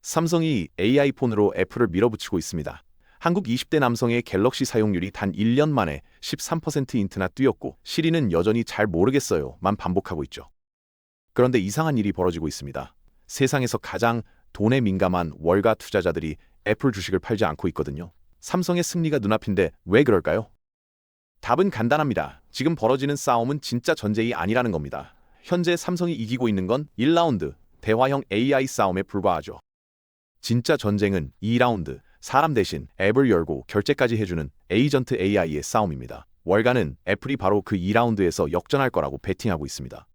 삼성이 AI 폰으로 애플을 밀어붙이고 있습니다. 한국 20대 남성의 갤럭시 사용률이 단 1년 만에 13%인트나 뛰었고 시리는 여전히 잘 모르겠어요만 반복하고 있죠. 그런데 이상한 일이 벌어지고 있습니다. 세상에서 가장 돈에 민감한 월가 투자자들이 애플 주식을 팔지 않고 있거든요. 삼성의 승리가 눈앞인데 왜 그럴까요? 답은 간단합니다. 지금 벌어지는 싸움은 진짜 전쟁이 아니라는 겁니다. 현재 삼성이 이기고 있는 건 1라운드, 대화형 AI 싸움에 불과하죠. 진짜 전쟁은 2라운드, 사람 대신 앱을 열고 결제까지 해주는 에이전트 AI의 싸움입니다. 월가는 애플이 바로 그 2라운드에서 역전할 거라고 베팅하고 있습니다.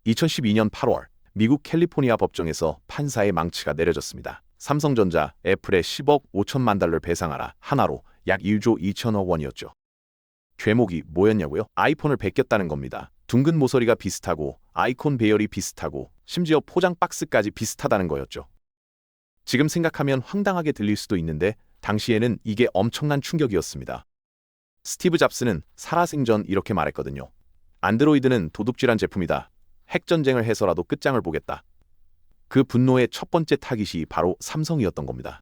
2012년 8월, 미국 캘리포니아 법정에서 판사의 망치가 내려졌습니다. 삼성전자, 애플에 10억 5천만 달러를 배상하라 하나로 약 1조 2천억 원이었죠. 죄목이 뭐였냐고요? 아이폰을 베꼈다는 겁니다. 둥근 모서리가 비슷하고 아이콘 배열이 비슷하고 심지어 포장 박스까지 비슷하다는 거였죠. 지금 생각하면 황당하게 들릴 수도 있는데 당시에는 이게 엄청난 충격이었습니다. 스티브 잡스는 살아생전 이렇게 말했거든요. 안드로이드는 도둑질한 제품이다. 핵전쟁을 해서라도 끝장을 보겠다. 그 분노의 첫 번째 타깃이 바로 삼성이었던 겁니다.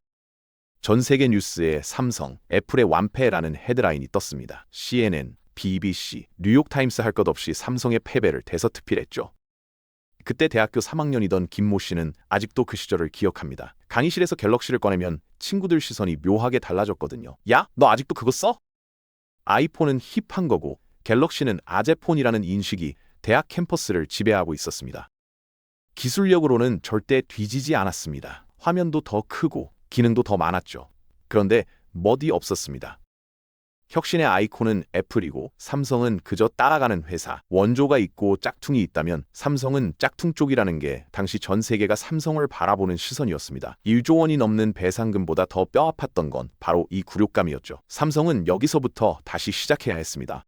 전 세계 뉴스에 삼성, 애플의 완패라는 헤드라인이 떴습니다. CNN, BBC, 뉴욕타임스 할 것 없이 삼성의 패배를 대서특필했죠. 그때 대학교 3학년이던 김모 씨는 아직도 그 시절을 기억합니다. 강의실에서 갤럭시를 꺼내면 친구들 시선이 묘하게 달라졌거든요. 야, 너 아직도 그거 써? 아이폰은 힙한 거고 갤럭시는 아재폰이라는 인식이 대학 캠퍼스를 지배하고 있었습니다. 기술력으로는 절대 뒤지지 않았습니다. 화면도 더 크고 기능도 더 많았죠. 그런데 멋이 없었습니다. 혁신의 아이콘은 애플이고 삼성은 그저 따라가는 회사. 원조가 있고 짝퉁이 있다면 삼성은 짝퉁 쪽이라는 게 당시 전 세계가 삼성을 바라보는 시선이었습니다. 1조 원이 넘는 배상금보다 더 뼈아팠던 건 바로 이 굴욕감이었죠. 삼성은 여기서부터 다시 시작해야 했습니다.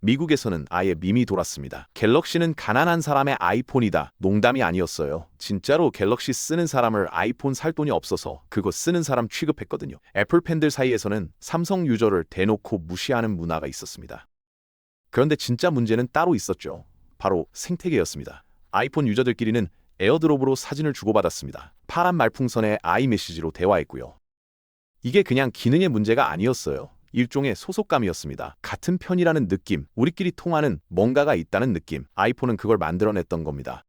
미국에서는 아예 밈이 돌았습니다. 갤럭시는 가난한 사람의 아이폰이다. 농담이 아니었어요. 진짜로 갤럭시 쓰는 사람을 아이폰 살 돈이 없어서 그거 쓰는 사람 취급했거든요. 애플 팬들 사이에서는 삼성 유저를 대놓고 무시하는 문화가 있었습니다. 그런데 진짜 문제는 따로 있었죠. 바로 생태계였습니다. 아이폰 유저들끼리는 에어드롭으로 사진을 주고받았습니다. 파란 말풍선에 아이메시지로 대화했고요. 이게 그냥 기능의 문제가 아니었어요. 일종의 소속감이었습니다. 같은 편이라는 느낌, 우리끼리 통하는 뭔가가 있다는 느낌. 아이폰은 그걸 만들어냈던 겁니다.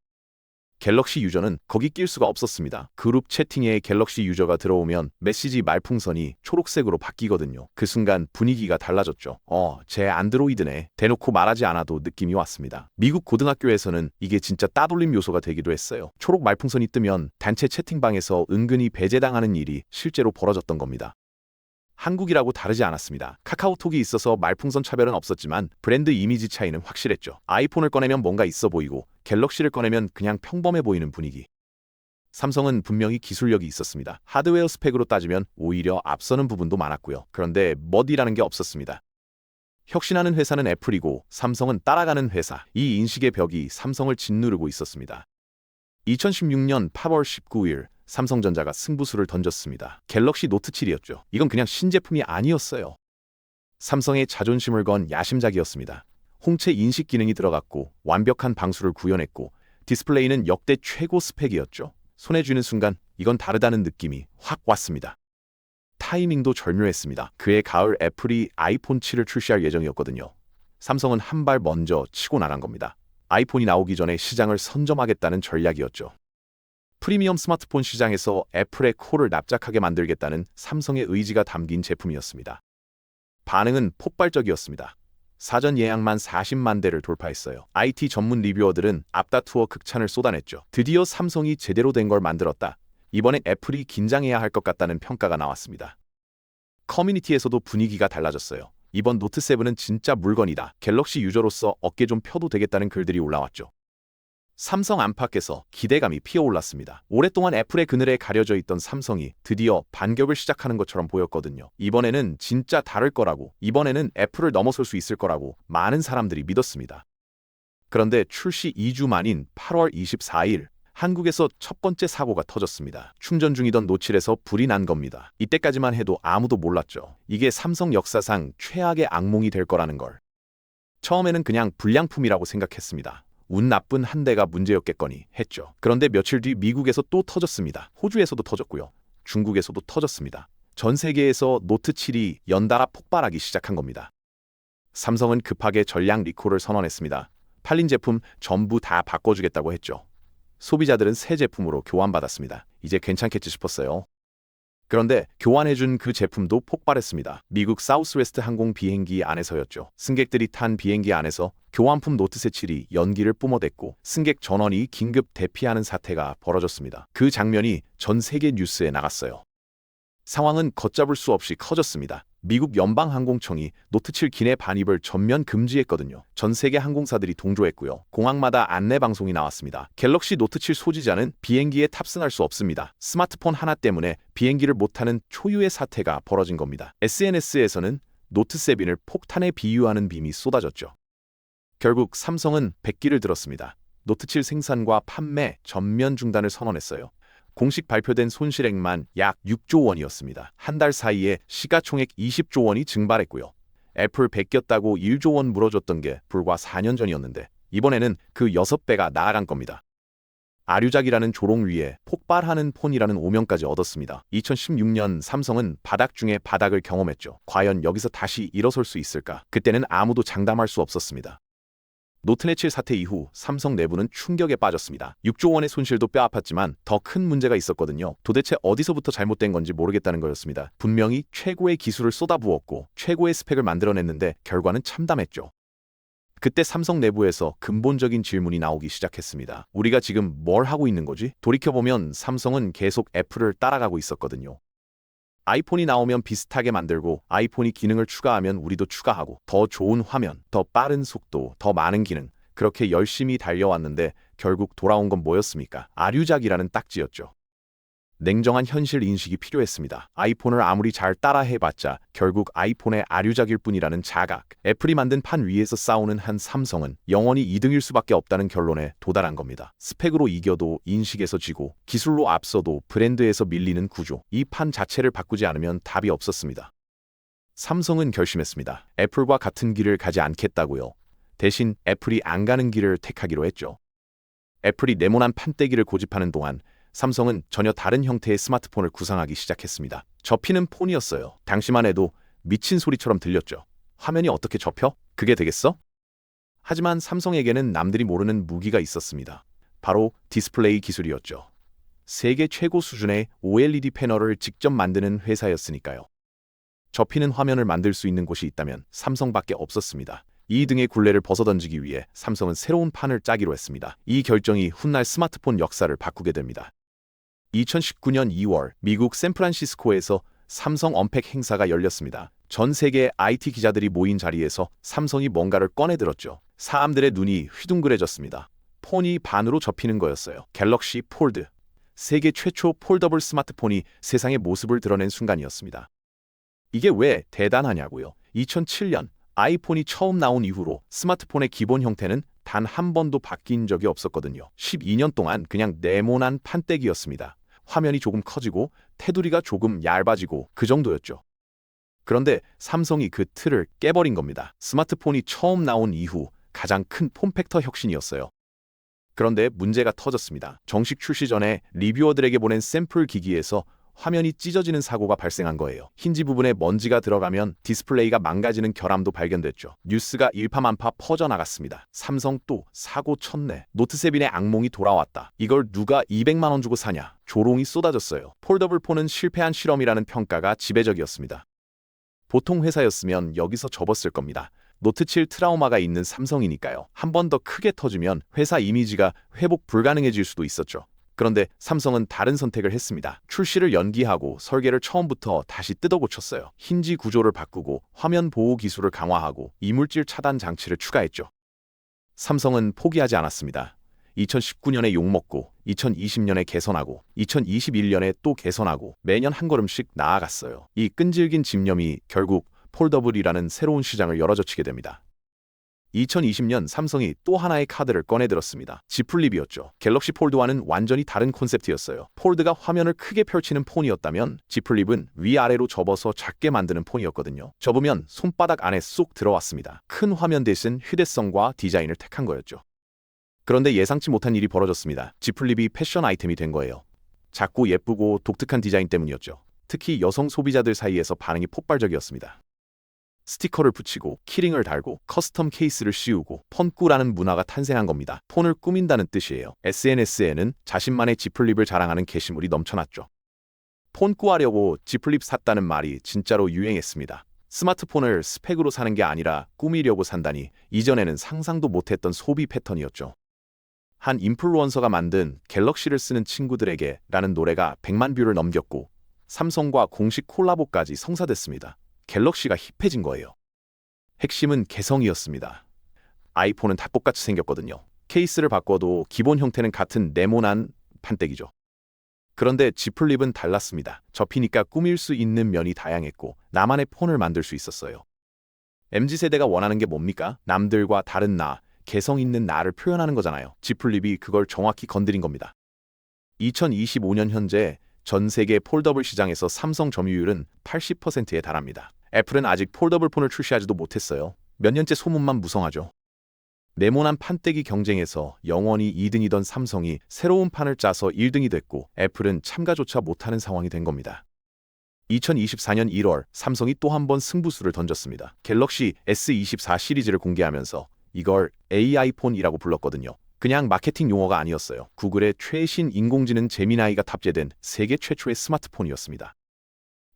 갤럭시 유저는 거기 낄 수가 없었습니다. 그룹 채팅에 갤럭시 유저가 들어오면 메시지 말풍선이 초록색으로 바뀌거든요. 그 순간 분위기가 달라졌죠. 제 안드로이드네. 대놓고 말하지 않아도 느낌이 왔습니다. 미국 고등학교에서는 이게 진짜 따돌림 요소가 되기도 했어요. 초록 말풍선이 뜨면 단체 채팅방에서 은근히 배제당하는 일이 실제로 벌어졌던 겁니다. 한국이라고 다르지 않았습니다. 카카오톡이 있어서 말풍선 차별은 없었지만 브랜드 이미지 차이는 확실했죠. 아이폰을 꺼내면 뭔가 있어 보이고 갤럭시를 꺼내면 그냥 평범해 보이는 분위기. 삼성은 분명히 기술력이 있었습니다. 하드웨어 스펙으로 따지면 오히려 앞서는 부분도 많았고요. 그런데 멋이라는 게 없었습니다. 혁신하는 회사는 애플이고 삼성은 따라가는 회사. 이 인식의 벽이 삼성을 짓누르고 있었습니다. 2016년 8월 19일 삼성전자가 승부수를 던졌습니다. 갤럭시 노트 7이었죠. 이건 그냥 신제품이 아니었어요. 삼성의 자존심을 건 야심작이었습니다. 홍채 인식 기능이 들어갔고 완벽한 방수를 구현했고 디스플레이는 역대 최고 스펙이었죠. 손에 쥐는 순간 이건 다르다는 느낌이 확 왔습니다. 타이밍도 절묘했습니다. 그해 가을 애플이 아이폰 7을 출시할 예정이었거든요. 삼성은 한 발 먼저 치고 나간 겁니다. 아이폰이 나오기 전에 시장을 선점하겠다는 전략이었죠. 프리미엄 스마트폰 시장에서 애플의 코를 납작하게 만들겠다는 삼성의 의지가 담긴 제품이었습니다. 반응은 폭발적이었습니다. 사전 예약만 40만 대를 돌파했어요. IT 전문 리뷰어들은 앞다투어 극찬을 쏟아냈죠. 드디어 삼성이 제대로 된 걸 만들었다. 이번엔 애플이 긴장해야 할 것 같다는 평가가 나왔습니다. 커뮤니티에서도 분위기가 달라졌어요. 이번 노트7은 진짜 물건이다. 갤럭시 유저로서 어깨 좀 펴도 되겠다는 글들이 올라왔죠. 삼성 안팎에서 기대감이 피어올랐습니다. 오랫동안 애플의 그늘에 가려져 있던 삼성이 드디어 반격을 시작하는 것처럼 보였거든요. 이번에는 진짜 다를 거라고, 이번에는 애플을 넘어설 수 있을 거라고 많은 사람들이 믿었습니다. 그런데 출시 2주 만인 8월 24일, 한국에서 첫 번째 사고가 터졌습니다. 충전 중이던 노7에서 불이 난 겁니다. 이때까지만 해도 아무도 몰랐죠. 이게 삼성 역사상 최악의 악몽이 될 거라는 걸. 처음에는 그냥 불량품이라고 생각했습니다. 운 나쁜 한 대가 문제였겠거니 했죠. 그런데 며칠 뒤 미국에서 또 터졌습니다. 호주에서도 터졌고요. 중국에서도 터졌습니다. 전 세계에서 노트 7이 연달아 폭발하기 시작한 겁니다. 삼성은 급하게 전량 리콜을 선언했습니다. 팔린 제품 전부 다 바꿔주겠다고 했죠. 소비자들은 새 제품으로 교환받았습니다. 이제 괜찮겠지 싶었어요. 그런데 교환해준 그 제품도 폭발했습니다. 미국 사우스웨스트 항공 비행기 안에서였죠. 승객들이 탄 비행기 안에서 교환품 노트 7이 연기를 뿜어댔고 승객 전원이 긴급 대피하는 사태가 벌어졌습니다. 그 장면이 전 세계 뉴스에 나갔어요. 상황은 걷잡을 수 없이 커졌습니다. 미국 연방항공청이 노트 7 기내 반입을 전면 금지했거든요. 전 세계 항공사들이 동조했고요. 공항마다 안내 방송이 나왔습니다. 갤럭시 노트 7 소지자는 비행기에 탑승할 수 없습니다. 스마트폰 하나 때문에 비행기를 못 타는 초유의 사태가 벌어진 겁니다. SNS에서는 노트 7을 폭탄에 비유하는 빔이 쏟아졌죠. 결국 삼성은 백기를 들었습니다. 노트 7 생산과 판매 전면 중단을 선언했어요. 공식 발표된 손실액만 약 6조 원이었습니다. 한 달 사이에 시가총액 20조 원이 증발했고요. 애플 베꼈다고 1조 원 물어줬던 게 불과 4년 전이었는데 이번에는 그 6배가 나아간 겁니다. 아류작이라는 조롱 위에 폭발하는 폰이라는 오명까지 얻었습니다. 2016년 삼성은 바닥 중에 바닥을 경험했죠. 과연 여기서 다시 일어설 수 있을까? 그때는 아무도 장담할 수 없었습니다. 노트 7 사태 이후 삼성 내부는 충격에 빠졌습니다. 6조 원의 손실도 뼈아팠지만 더 큰 문제가 있었거든요. 도대체 어디서부터 잘못된 건지 모르겠다는 거였습니다. 분명히 최고의 기술을 쏟아부었고 최고의 스펙을 만들어냈는데 결과는 참담했죠. 그때 삼성 내부에서 근본적인 질문이 나오기 시작했습니다. 우리가 지금 뭘 하고 있는 거지? 돌이켜보면 삼성은 계속 애플을 따라가고 있었거든요. 아이폰이 나오면 비슷하게 만들고 아이폰이 기능을 추가하면 우리도 추가하고 더 좋은 화면, 더 빠른 속도, 더 많은 기능 그렇게 열심히 달려왔는데 결국 돌아온 건 뭐였습니까? 아류작이라는 딱지였죠. 냉정한 현실 인식이 필요했습니다. 아이폰을 아무리 잘 따라해봤자 결국 아이폰의 아류작일 뿐이라는 자각. 애플이 만든 판 위에서 싸우는 한 삼성은 영원히 2등일 수밖에 없다는 결론에 도달한 겁니다. 스펙으로 이겨도 인식에서 지고 기술로 앞서도 브랜드에서 밀리는 구조. 이 판 자체를 바꾸지 않으면 답이 없었습니다. 삼성은 결심했습니다. 애플과 같은 길을 가지 않겠다고요. 대신 애플이 안 가는 길을 택하기로 했죠. 애플이 네모난 판때기를 고집하는 동안 삼성은 전혀 다른 형태의 스마트폰을 구상하기 시작했습니다. 접히는 폰이었어요. 당시만 해도 미친 소리처럼 들렸죠. 화면이 어떻게 접혀? 그게 되겠어? 하지만 삼성에게는 남들이 모르는 무기가 있었습니다. 바로 디스플레이 기술이었죠. 세계 최고 수준의 OLED 패널을 직접 만드는 회사였으니까요. 접히는 화면을 만들 수 있는 곳이 있다면 삼성밖에 없었습니다. 이 등의 굴레를 벗어던지기 위해 삼성은 새로운 판을 짜기로 했습니다. 이 결정이 훗날 스마트폰 역사를 바꾸게 됩니다. 2019년 2월 미국 샌프란시스코에서 삼성 언팩 행사가 열렸습니다. 전 세계 IT 기자들이 모인 자리에서 삼성이 뭔가를 꺼내들었죠. 사람들의 눈이 휘둥그레졌습니다. 폰이 반으로 접히는 거였어요. 갤럭시 폴드. 세계 최초 폴더블 스마트폰이 세상의 모습을 드러낸 순간이었습니다. 이게 왜 대단하냐고요. 2007년 아이폰이 처음 나온 이후로 스마트폰의 기본 형태는 단 한 번도 바뀐 적이 없었거든요. 12년 동안 그냥 네모난 판때기였습니다. 화면이 조금 커지고 테두리가 조금 얇아지고 그 정도였죠. 그런데 삼성이 그 틀을 깨버린 겁니다. 스마트폰이 처음 나온 이후 가장 큰 폼팩터 혁신이었어요. 그런데 문제가 터졌습니다. 정식 출시 전에 리뷰어들에게 보낸 샘플 기기에서 화면이 찢어지는 사고가 발생한 거예요. 힌지 부분에 먼지가 들어가면 디스플레이가 망가지는 결함도 발견됐죠. 뉴스가 일파만파 퍼져나갔습니다. 삼성 또 사고 쳤네. 노트 7의 악몽이 돌아왔다. 이걸 누가 200만 원 주고 사냐. 조롱이 쏟아졌어요. 폴더블 폰은 실패한 실험이라는 평가가 지배적이었습니다. 보통 회사였으면 여기서 접었을 겁니다. 노트 7 트라우마가 있는 삼성이니까요. 한 번 더 크게 터지면 회사 이미지가 회복 불가능해질 수도 있었죠. 그런데 삼성은 다른 선택을 했습니다. 출시를 연기하고 설계를 처음부터 다시 뜯어고쳤어요. 힌지 구조를 바꾸고 화면 보호 기술을 강화하고 이물질 차단 장치를 추가했죠. 삼성은 포기하지 않았습니다. 2019년에 욕먹고 2020년에 개선하고 2021년에 또 개선하고 매년 한 걸음씩 나아갔어요. 이 끈질긴 집념이 결국 폴더블이라는 새로운 시장을 열어젖히게 됩니다. 2020년 삼성이 또 하나의 카드를 꺼내들었습니다. Z 플립이었죠. 갤럭시 폴드와는 완전히 다른 콘셉트였어요. 폴드가 화면을 크게 펼치는 폰이었다면 Z 플립은 위아래로 접어서 작게 만드는 폰이었거든요. 접으면 손바닥 안에 쏙 들어왔습니다. 큰 화면 대신 휴대성과 디자인을 택한 거였죠. 그런데 예상치 못한 일이 벌어졌습니다. Z 플립이 패션 아이템이 된 거예요. 작고 예쁘고 독특한 디자인 때문이었죠. 특히 여성 소비자들 사이에서 반응이 폭발적이었습니다. 스티커를 붙이고 키링을 달고 커스텀 케이스를 씌우고 폰꾸라는 문화가 탄생한 겁니다. 폰을 꾸민다는 뜻이에요. SNS에는 자신만의 Z 플립을 자랑하는 게시물이 넘쳐났죠. 폰꾸 하려고 Z 플립 샀다는 말이 진짜로 유행했습니다. 스마트폰을 스펙으로 사는 게 아니라 꾸미려고 산다니 이전에는 상상도 못했던 소비 패턴이었죠. 한 인플루언서가 만든 갤럭시를 쓰는 친구들에게 라는 노래가 100만 뷰를 넘겼고 삼성과 공식 콜라보까지 성사됐습니다. 갤럭시가 힙해진 거예요. 핵심은 개성이었습니다. 아이폰은 다 똑같이 생겼거든요. 케이스를 바꿔도 기본 형태는 같은 네모난 판때기죠. 그런데 Z 플립은 달랐습니다. 접히니까 꾸밀 수 있는 면이 다양했고 나만의 폰을 만들 수 있었어요. MZ세대가 원하는 게 뭡니까? 남들과 다른 나, 개성 있는 나를 표현하는 거잖아요. Z 플립이 그걸 정확히 건드린 겁니다. 2025년 현재 전 세계 폴더블 시장에서 삼성 점유율은 80%에 달합니다. 애플은 아직 폴더블 폰을 출시하지도 못했어요. 몇 년째 소문만 무성하죠. 네모난 판때기 경쟁에서 영원히 2등이던 삼성이 새로운 판을 짜서 1등이 됐고 애플은 참가조차 못하는 상황이 된 겁니다. 2024년 1월 삼성이 또 한 번 승부수를 던졌습니다. 갤럭시 S24 시리즈를 공개하면서 이걸 AI폰이라고 불렀거든요. 그냥 마케팅 용어가 아니었어요. 구글의 최신 인공지능 제미나이가 탑재된 세계 최초의 스마트폰이었습니다.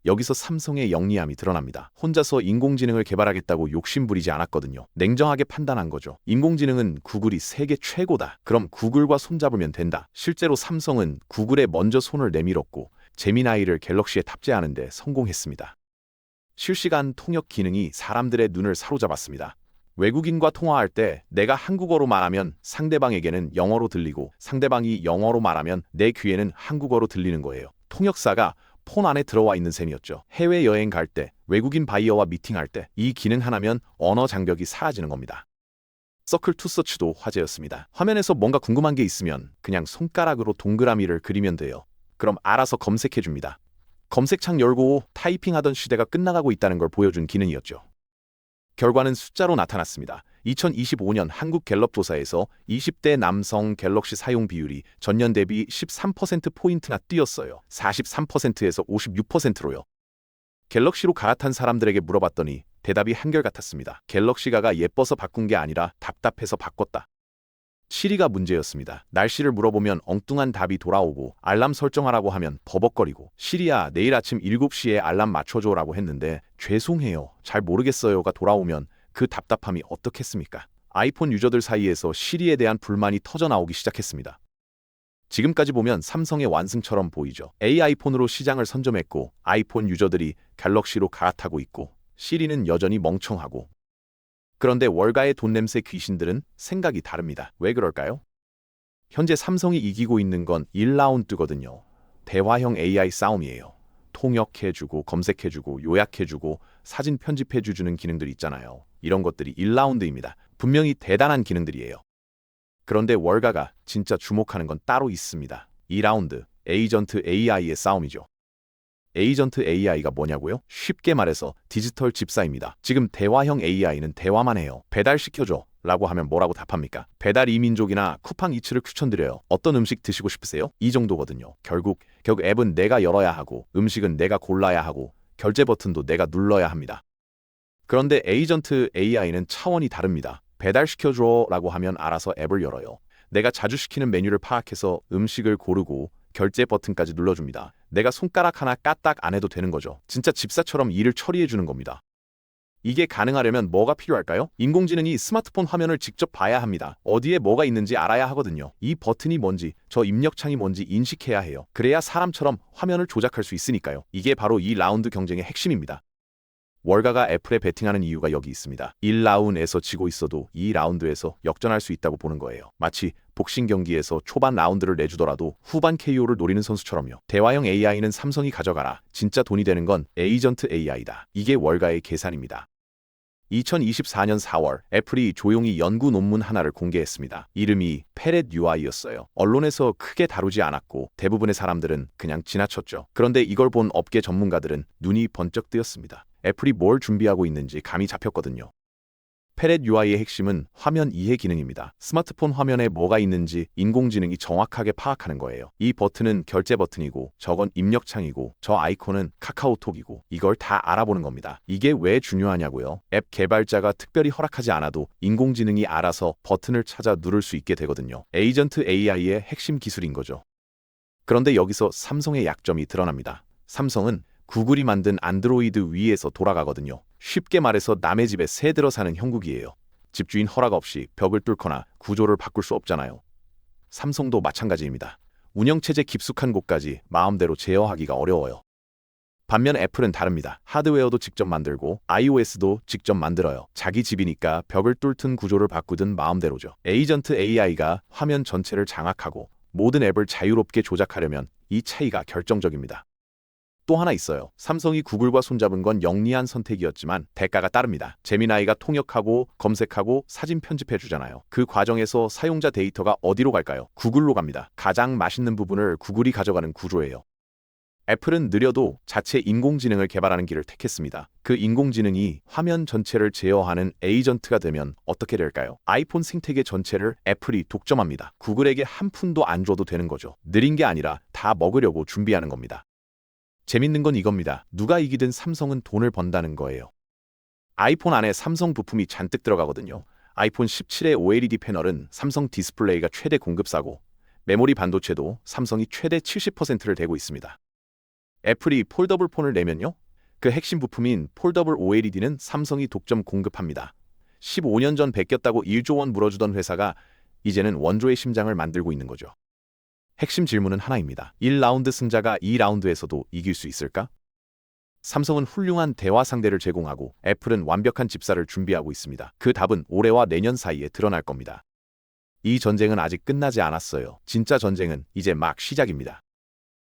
여기서 삼성의 영리함이 드러납니다. 혼자서 인공지능을 개발하겠다고 욕심부리지 않았거든요. 냉정하게 판단한 거죠. 인공지능은 구글이 세계 최고다. 그럼 구글과 손잡으면 된다. 실제로 삼성은 구글에 먼저 손을 내밀었고 제미나이를 갤럭시에 탑재하는 데 성공했습니다. 실시간 통역 기능이 사람들의 눈을 사로잡았습니다. 외국인과 통화할 때 내가 한국어로 말하면 상대방에게는 영어로 들리고 상대방이 영어로 말하면 내 귀에는 한국어로 들리는 거예요. 통역사가 폰 안에 들어와 있는 셈이었죠. 해외여행 갈 때, 외국인 바이어와 미팅할 때 이 기능 하나면 언어 장벽이 사라지는 겁니다. 서클 투 서치도 화제였습니다. 화면에서 뭔가 궁금한 게 있으면 그냥 손가락으로 동그라미를 그리면 돼요. 그럼 알아서 검색해줍니다. 검색창 열고 타이핑하던 시대가 끝나가고 있다는 걸 보여준 기능이었죠. 결과는 숫자로 나타났습니다. 2025년 한국 갤럽 조사에서 20대 남성 갤럭시 사용 비율이 전년 대비 13%포인트나 뛰었어요. 43%에서 56%로요. 갤럭시로 갈아탄 사람들에게 물어봤더니 대답이 한결같았습니다. 갤럭시가가 예뻐서 바꾼 게 아니라 답답해서 바꿨다. 시리가 문제였습니다. 날씨를 물어보면 엉뚱한 답이 돌아오고 알람 설정하라고 하면 버벅거리고 시리야 내일 아침 7시에 알람 맞춰줘라고 했는데 죄송해요 잘 모르겠어요가 돌아오면 그 답답함이 어떻겠습니까? 아이폰 유저들 사이에서 시리에 대한 불만이 터져나오기 시작했습니다. 지금까지 보면 삼성의 완승처럼 보이죠. AI폰으로 시장을 선점했고 아이폰 유저들이 갤럭시로 갈아타고 있고 시리는 여전히 멍청하고 그런데 월가의 돈냄새 귀신들은 생각이 다릅니다. 왜 그럴까요? 현재 삼성이 이기고 있는 건 1라운드거든요. 대화형 AI 싸움이에요. 통역해주고 검색해주고 요약해주고 사진 편집해주는 기능들 있잖아요. 이런 것들이 1라운드입니다. 분명히 대단한 기능들이에요. 그런데 월가가 진짜 주목하는 건 따로 있습니다. 2라운드, 에이전트 AI의 싸움이죠. 에이전트 AI가 뭐냐고요? 쉽게 말해서 디지털 집사입니다. 지금 대화형 AI는 대화만 해요. 배달시켜줘 라고 하면 뭐라고 답합니까? 배달 이민족이나 쿠팡이츠를 추천드려요. 어떤 음식 드시고 싶으세요? 이 정도거든요. 결국 앱은 내가 열어야 하고 음식은 내가 골라야 하고 결제 버튼도 내가 눌러야 합니다. 그런데 에이전트 AI는 차원이 다릅니다. 배달시켜줘 라고 하면 알아서 앱을 열어요. 내가 자주 시키는 메뉴를 파악해서 음식을 고르고 결제 버튼까지 눌러줍니다. 내가 손가락 하나 까딱 안 해도 되는 거죠. 진짜 집사처럼 일을 처리해주는 겁니다. 이게 가능하려면 뭐가 필요할까요? 인공지능이 스마트폰 화면을 직접 봐야 합니다. 어디에 뭐가 있는지 알아야 하거든요. 이 버튼이 뭔지, 저 입력창이 뭔지 인식해야 해요. 그래야 사람처럼 화면을 조작할 수 있으니까요. 이게 바로 이 라운드 경쟁의 핵심입니다. 월가가 애플에 베팅하는 이유가 여기 있습니다. 1라운드에서 지고 있어도 2라운드에서 역전할 수 있다고 보는 거예요. 마치 복싱 경기에서 초반 라운드를 내주더라도 후반 KO를 노리는 선수처럼요. 대화형 AI는 삼성이 가져가라. 진짜 돈이 되는 건 에이전트 AI다. 이게 월가의 계산입니다. 2024년 4월 애플이 조용히 연구 논문 하나를 공개했습니다. 이름이 페렛 UI였어요. 언론에서 크게 다루지 않았고 대부분의 사람들은 그냥 지나쳤죠. 그런데 이걸 본 업계 전문가들은 눈이 번쩍 뜨였습니다. 애플이 뭘 준비하고 있는지 감이 잡혔거든요. 페렛 UI의 핵심은 화면 이해 기능입니다. 스마트폰 화면에 뭐가 있는지 인공지능이 정확하게 파악하는 거예요. 이 버튼은 결제 버튼이고 저건 입력창이고 저 아이콘은 카카오톡이고 이걸 다 알아보는 겁니다. 이게 왜 중요하냐고요? 앱 개발자가 특별히 허락하지 않아도 인공지능이 알아서 버튼을 찾아 누를 수 있게 되거든요. 에이전트 AI의 핵심 기술인 거죠. 그런데 여기서 삼성의 약점이 드러납니다. 삼성은 구글이 만든 안드로이드 위에서 돌아가거든요. 쉽게 말해서 남의 집에 새 들어 사는 형국이에요. 집주인 허락 없이 벽을 뚫거나 구조를 바꿀 수 없잖아요. 삼성도 마찬가지입니다. 운영체제 깊숙한 곳까지 마음대로 제어하기가 어려워요. 반면 애플은 다릅니다. 하드웨어도 직접 만들고 iOS도 직접 만들어요. 자기 집이니까 벽을 뚫든 구조를 바꾸든 마음대로죠. 에이전트 AI가 화면 전체를 장악하고 모든 앱을 자유롭게 조작하려면 이 차이가 결정적입니다. 또 하나 있어요. 삼성이 구글과 손잡은 건 영리한 선택이었지만 대가가 따릅니다. 제미나이가 통역하고 검색하고 사진 편집해 주잖아요. 그 과정에서 사용자 데이터가 어디로 갈까요? 구글로 갑니다. 가장 맛있는 부분을 구글이 가져가는 구조예요. 애플은 느려도 자체 인공지능을 개발하는 길을 택했습니다. 그 인공지능이 화면 전체를 제어하는 에이전트가 되면 어떻게 될까요? 아이폰 생태계 전체를 애플이 독점합니다. 구글에게 한 푼도 안 줘도 되는 거죠. 느린 게 아니라 다 먹으려고 준비하는 겁니다. 재밌는 건 이겁니다. 누가 이기든 삼성은 돈을 번다는 거예요. 아이폰 안에 삼성 부품이 잔뜩 들어가거든요. 아이폰 17의 OLED 패널은 삼성 디스플레이가 최대 공급사고 메모리 반도체도 삼성이 최대 70%를 대고 있습니다. 애플이 폴더블 폰을 내면요. 그 핵심 부품인 폴더블 OLED는 삼성이 독점 공급합니다. 15년 전 베꼈다고 1조 원 물어주던 회사가 이제는 원조의 심장을 만들고 있는 거죠. 핵심 질문은 하나입니다. 1라운드 승자가 2라운드에서도 이길 수 있을까? 삼성은 훌륭한 대화 상대를 제공하고 애플은 완벽한 집사를 준비하고 있습니다. 그 답은 올해와 내년 사이에 드러날 겁니다. 이 전쟁은 아직 끝나지 않았어요. 진짜 전쟁은 이제 막 시작입니다.